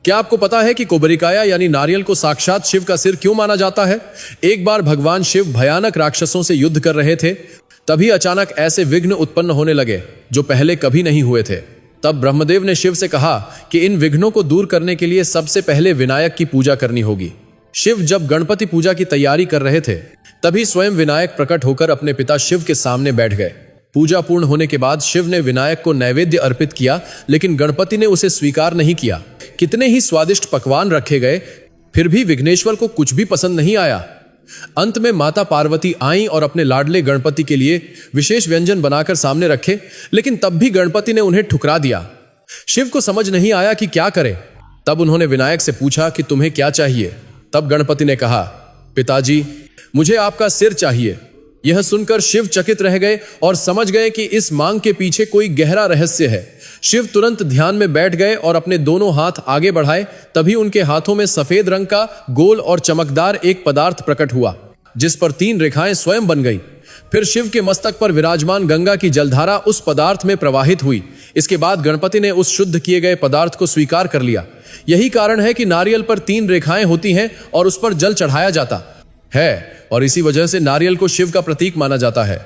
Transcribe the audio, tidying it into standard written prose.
क्या आपको पता है कि कोबरिकाया यानी नारियल को साक्षात शिव का सिर क्यों माना जाता है? एक बार भगवान शिव भयानक राक्षसों से युद्ध कर रहे थे, तभी अचानक ऐसे विघ्न उत्पन्न होने लगे जो पहले कभी नहीं हुए थे। तब ब्रह्मदेव ने शिव से कहा कि इन विघ्नों को दूर करने के लिए सबसे पहले विनायक की पूजा करनी होगी। शिव जब गणपति पूजा की तैयारी कर रहे थे, तभी स्वयं विनायक प्रकट होकर अपने पिता शिव के सामने बैठ गए। पूजा पूर्ण होने के बाद शिव ने विनायक को नैवेद्य अर्पित किया, लेकिन गणपति ने उसे स्वीकार नहीं किया। कितने ही स्वादिष्ट पकवान रखे गए, फिर भी विघ्नेश्वर को कुछ भी पसंद नहीं आया। अंत में माता पार्वती आईं और अपने लाडले गणपति के लिए विशेष व्यंजन बनाकर सामने रखे, लेकिन तब भी गणपति ने उन्हें ठुकरा दिया। शिव को समझ नहीं आया कि क्या करे। तब उन्होंने विनायक से पूछा कि तुम्हें क्या चाहिए? तब गणपति ने कहा, पिताजी, मुझे आपका सिर चाहिए। यह सुनकर शिव चकित रह गए और समझ गए कि इस मांग के पीछे कोई गहरा रहस्य है। शिव तुरंत ध्यान में बैठ गए और अपने दोनों हाथ आगे बढ़ाए। तभी उनके हाथों में सफेद रंग का गोल और चमकदार एक पदार्थ प्रकट हुआ, जिस पर 3 रेखाएं स्वयं बन गई। फिर शिव के मस्तक पर विराजमान गंगा की जलधारा उस पदार्थ में प्रवाहित हुई। इसके बाद गणपति ने उस शुद्ध किए गए पदार्थ को स्वीकार कर लिया। यही कारण है कि नारियल पर 3 रेखाएं होती हैं और उस पर जल चढ़ाया जाता है, और इसी वजह से नारियल को शिव का प्रतीक माना जाता है।